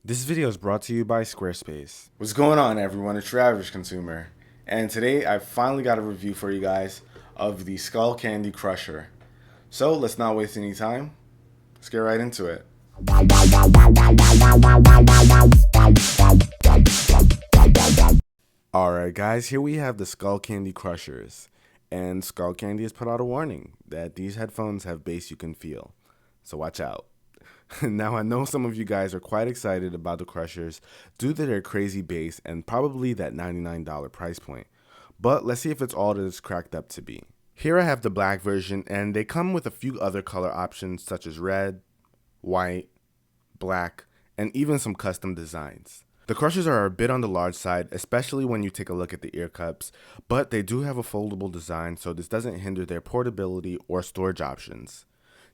This video is brought to you by Squarespace. What's going on, everyone? It's UrAvgConsumer, and today I finally got a review for you guys of the Skullcandy Crusher. So let's not waste any time. Let's get right into it. Alright guys, here we have the Skullcandy Crushers, and Skullcandy has put out a warning that these headphones have bass you can feel, so watch out. Now, I know some of you guys are quite excited about the Crushers due to their crazy bass and probably that $99 price point, but let's see if it's all that it's cracked up to be. Here I have the black version, and they come with a few other color options such as red, white, black, and even some custom designs. The Crushers are a bit on the large side, especially when you take a look at the ear cups, but they do have a foldable design, so this doesn't hinder their portability or storage options.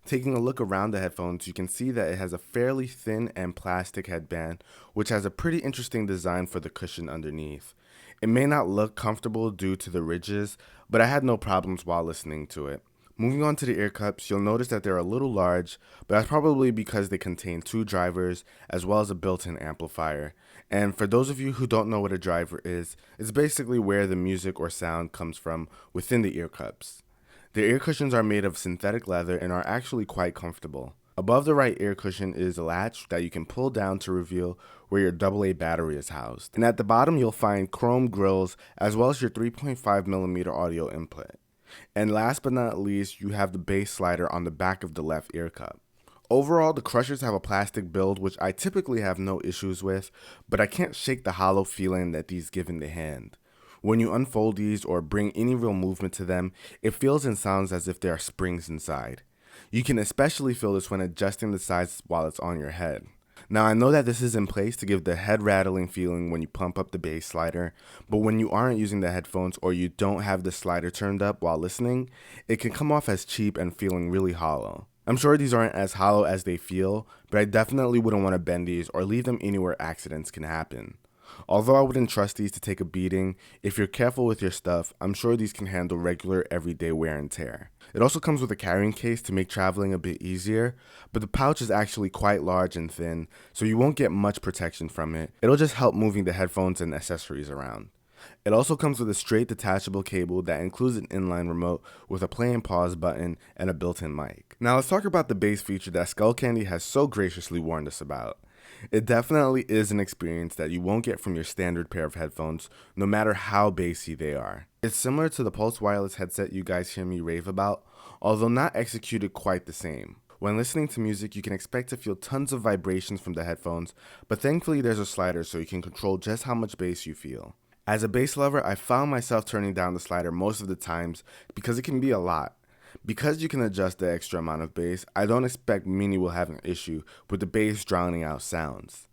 Taking a look around the headphones, you can see that it has a fairly thin and plastic headband, which has a pretty interesting design for the cushion underneath. It may not look comfortable due to the ridges, but I had no problems while listening to it. Moving on to the ear cups, you'll notice that they're a little large, but that's probably because they contain two drivers as well as a built-in amplifier. And for those of you who don't know what a driver is, it's basically where the music or sound comes from within the ear cups. The ear cushions are made of synthetic leather and are actually quite comfortable. Above the right ear cushion is a latch that you can pull down to reveal where your AA battery is housed. And at the bottom you'll find chrome grills as well as your 3.5mm audio input. And last but not least, you have the bass slider on the back of the left ear cup. Overall, the Crushers have a plastic build, which I typically have no issues with, but I can't shake the hollow feeling that these give in the hand. When you unfold these or bring any real movement to them, it feels and sounds as if there are springs inside. You can especially feel this when adjusting the size while it's on your head. Now, I know that this is in place to give the head rattling feeling when you pump up the bass slider, but when you aren't using the headphones or you don't have the slider turned up while listening, it can come off as cheap and feeling really hollow. I'm sure these aren't as hollow as they feel, but I definitely wouldn't want to bend these or leave them anywhere accidents can happen. Although I wouldn't trust these to take a beating, if you're careful with your stuff, I'm sure these can handle regular everyday wear and tear. It also comes with a carrying case to make traveling a bit easier, but the pouch is actually quite large and thin, so you won't get much protection from it. It'll just help moving the headphones and accessories around. It also comes with a straight detachable cable that includes an inline remote with a play and pause button and a built-in mic. Now let's talk about the bass feature that Skullcandy has so graciously warned us about. It definitely is an experience that you won't get from your standard pair of headphones, no matter how bassy they are. It's similar to the Pulse wireless headset you guys hear me rave about, although not executed quite the same. When listening to music, you can expect to feel tons of vibrations from the headphones, but thankfully there's a slider so you can control just how much bass you feel. As a bass lover, I found myself turning down the slider most of the times because it can be a lot. Because you can adjust the extra amount of bass, I don't expect many will have an issue with the bass drowning out sounds.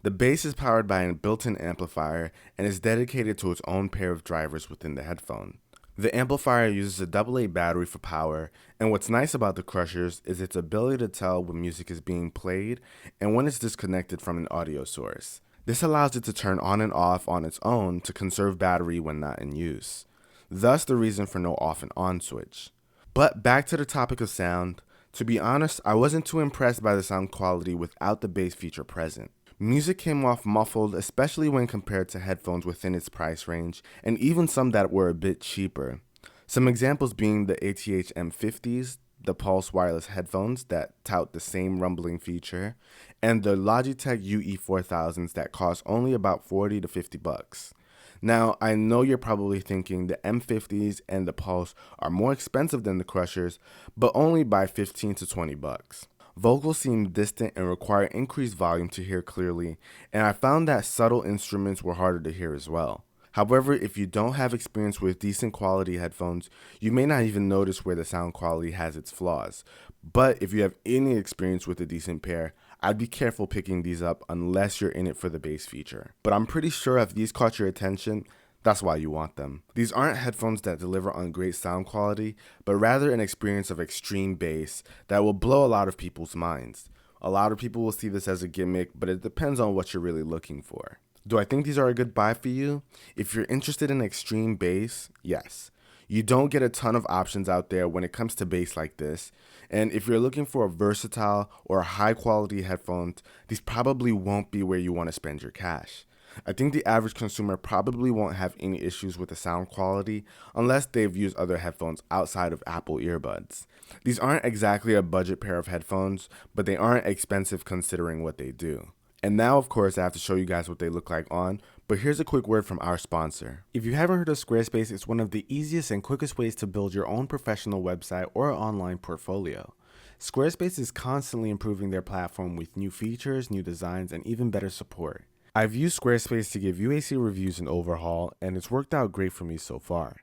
The bass is powered by a built-in amplifier and is dedicated to its own pair of drivers within the headphone. The amplifier uses a AA battery for power, and what's nice about the Crushers is its ability to tell when music is being played and when it's disconnected from an audio source. This allows it to turn on and off on its own to conserve battery when not in use. Thus the reason for no off and on switch. But back to the topic of sound, to be honest, I wasn't too impressed by the sound quality without the bass feature present. Music came off muffled, especially when compared to headphones within its price range, and even some that were a bit cheaper. Some examples being the ATH M50s, the Pulse wireless headphones that tout the same rumbling feature, and the Logitech UE4000s that cost only about 40 to 50 bucks. Now, I know you're probably thinking the M50s and the Pulse are more expensive than the Crushers, but only by 15 to 20 bucks. Vocals seem distant and require increased volume to hear clearly, and I found that subtle instruments were harder to hear as well. However, if you don't have experience with decent quality headphones, you may not even notice where the sound quality has its flaws. But if you have any experience with a decent pair, I'd be careful picking these up unless you're in it for the bass feature. But I'm pretty sure if these caught your attention, that's why you want them. These aren't headphones that deliver on great sound quality, but rather an experience of extreme bass that will blow a lot of people's minds. A lot of people will see this as a gimmick, but it depends on what you're really looking for. Do I think these are a good buy for you? If you're interested in extreme bass, yes. You don't get a ton of options out there when it comes to bass like this. And if you're looking for a versatile or high quality headphones, these probably won't be where you want to spend your cash. I think the average consumer probably won't have any issues with the sound quality unless they've used other headphones outside of Apple earbuds. These aren't exactly a budget pair of headphones, but they aren't expensive considering what they do. And now, of course, I have to show you guys what they look like on, but here's a quick word from our sponsor. If you haven't heard of Squarespace, it's one of the easiest and quickest ways to build your own professional website or online portfolio. Squarespace is constantly improving their platform with new features, new designs, and even better support. I've used Squarespace to give UAC reviews an overhaul, and it's worked out great for me so far.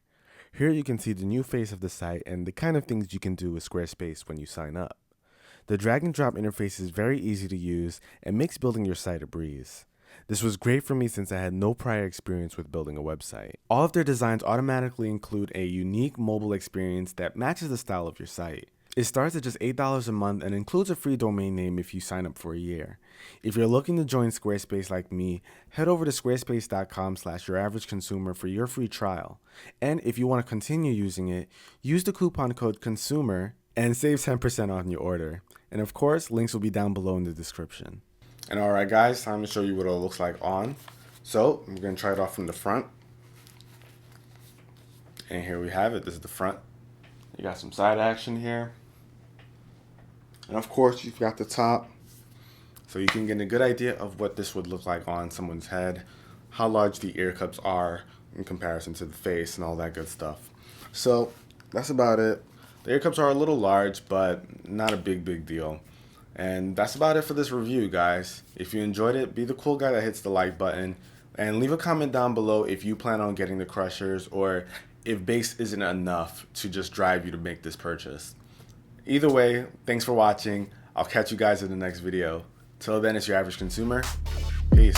Here you can see the new face of the site and the kind of things you can do with Squarespace when you sign up. The drag and drop interface is very easy to use and makes building your site a breeze. This was great for me since I had no prior experience with building a website. All of their designs automatically include a unique mobile experience that matches the style of your site. It starts at just $8 a month and includes a free domain name if you sign up for a year. If you're looking to join Squarespace like me, head over to squarespace.com/UrAvgConsumer for your free trial. And if you want to continue using it, use the coupon code CONSUMER and save 10% on your order. And of course, links will be down below in the description. And alright guys, time to show you what it looks like on. So, I'm going to try it off from the front. And here we have it. This is the front. You got some side action here. And of course, you've got the top. So you can get a good idea of what this would look like on someone's head, how large the ear cups are in comparison to the face and all that good stuff. So that's about it. The ear cups are a little large, but not a big deal. And that's about it for this review, guys. If you enjoyed it, be the cool guy that hits the like button. And leave a comment down below if you plan on getting the crushers or if bass isn't enough to just drive you to make this purchase. Either way, thanks for watching. I'll catch you guys in the next video. Till then, it's your average consumer. Peace.